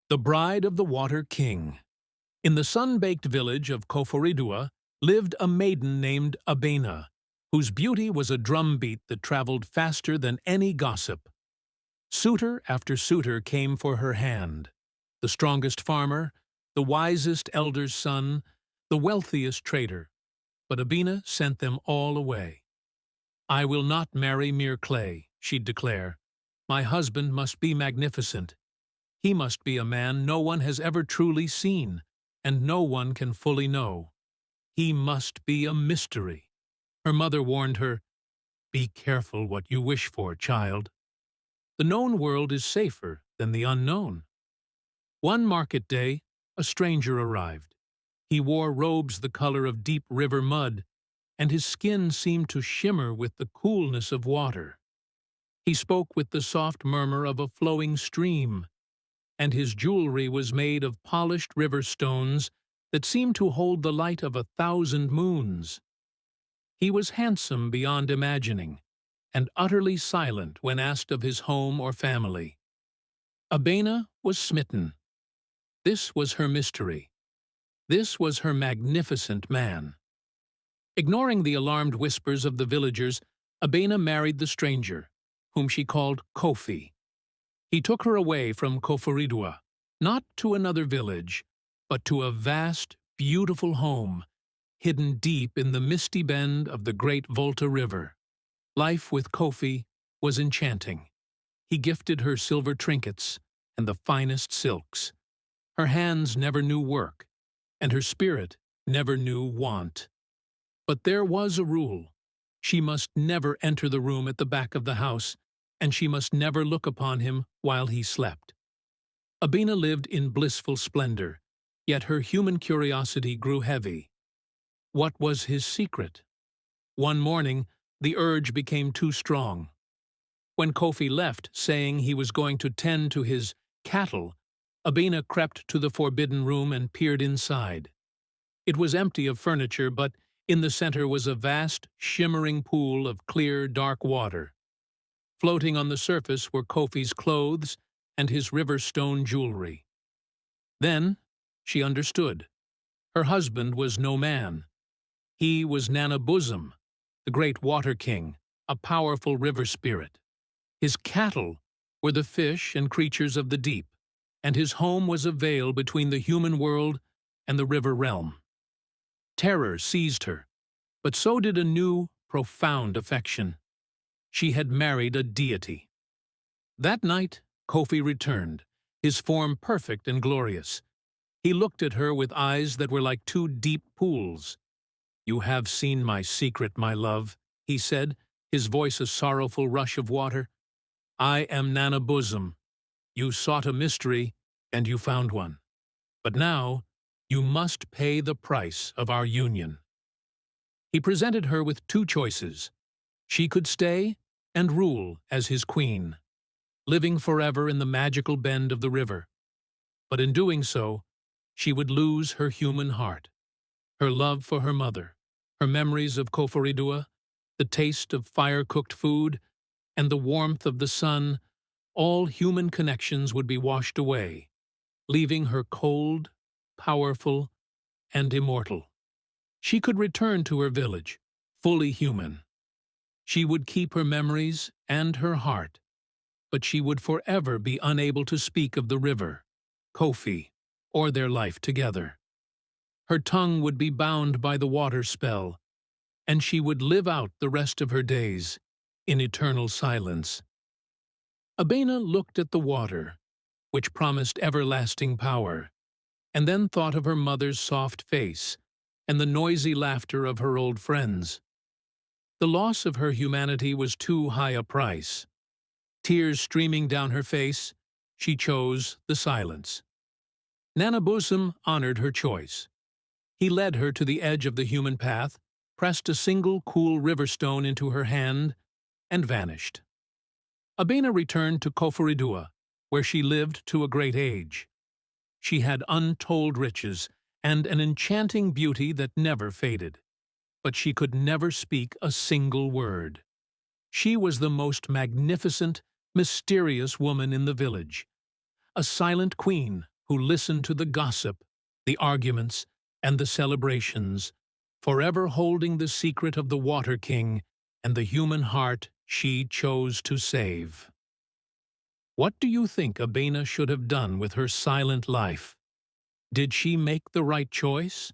The Bride of the Water King. In the sun-baked village of Kofi lived a maiden named Abena, whose beauty was a drumbeat that traveled faster than any gossip. Suitor after suitor came for her hand. The strongest farmer, the wisest elder's son, the wealthiest trader. But Abena sent them all away. "I will not marry mere clay," she'd declare. "My husband must be magnificent. He must be a man no one has ever truly seen, and no one can fully know. He must be a mystery." Her mother warned her, "Be careful what you wish for, child. The known world is safer than the unknown." One market day, a stranger arrived. He wore robes the color of deep river mud, and his skin seemed to shimmer with the coolness of water. He spoke with the soft murmur of a flowing stream, and his jewelry was made of polished river stones that seemed to hold the light of 1,000 moons. He was handsome beyond imagining, and utterly silent when asked of his home or family. Abena was smitten. This was her mystery. This was her magnificent man. Ignoring the alarmed whispers of the villagers, Abena married the stranger, whom she called Kofi. He took her away from Kofi, not to another village, but to a vast, beautiful home, hidden deep in the misty bend of the great Volta River. Life with Kofi was enchanting. He gifted her silver trinkets and the finest silks. Her hands never knew work, and her spirit never knew want. But there was a rule. She must never enter the room at the back of the house, and she must never look upon him while he slept. Abena lived in blissful splendor, yet her human curiosity grew heavy. What was his secret? One morning, the urge became too strong. When Kofi left, saying he was going to tend to his cattle, Abena crept to the forbidden room and peered inside. It was empty of furniture, but in the center was a vast, shimmering pool of clear, dark water. Floating on the surface were Kofi's clothes and his river stone jewelry. Then she understood. Her husband was no man. He was Bosom, the great water king, a powerful river spirit. His cattle were the fish and creatures of the deep, and his home was a veil between the human world and the river realm. Terror seized her, but so did a new, profound affection. She had married a deity. That night, Kofi returned, his form perfect and glorious. He looked at her with eyes that were like two deep pools. "You have seen my secret, my love," he said, his voice a sorrowful rush of water. "I am Bosom. You sought a mystery, and you found one. But now, you must pay the price of our union." He presented her with two choices. She could stay and rule as his queen, living forever in the magical bend of the river. But in doing so, she would lose her human heart, her love for her mother, her memories of Kofi, the taste of fire-cooked food, and the warmth of the sun. All human connections would be washed away, leaving her cold, powerful, and immortal. She could return to her village, fully human. She would keep her memories and her heart, but she would forever be unable to speak of the river, Kofi, or their life together. Her tongue would be bound by the water spell, and she would live out the rest of her days in eternal silence. Abena looked at the water, which promised everlasting power, and then thought of her mother's soft face and the noisy laughter of her old friends. The loss of her humanity was too high a price. Tears streaming down her face, she chose the silence. Bosom honored her choice. He led her to the edge of the human path, pressed a single cool river stone into her hand, and vanished. Abena returned to Kofi, where she lived to a great age. She had untold riches and an enchanting beauty that never faded. But she could never speak a single word. She was the most magnificent, mysterious woman in the village, a silent queen who listened to the gossip, the arguments, and the celebrations, forever holding the secret of the Water King and the human heart she chose to save. What do you think Abena should have done with her silent life? Did she make the right choice,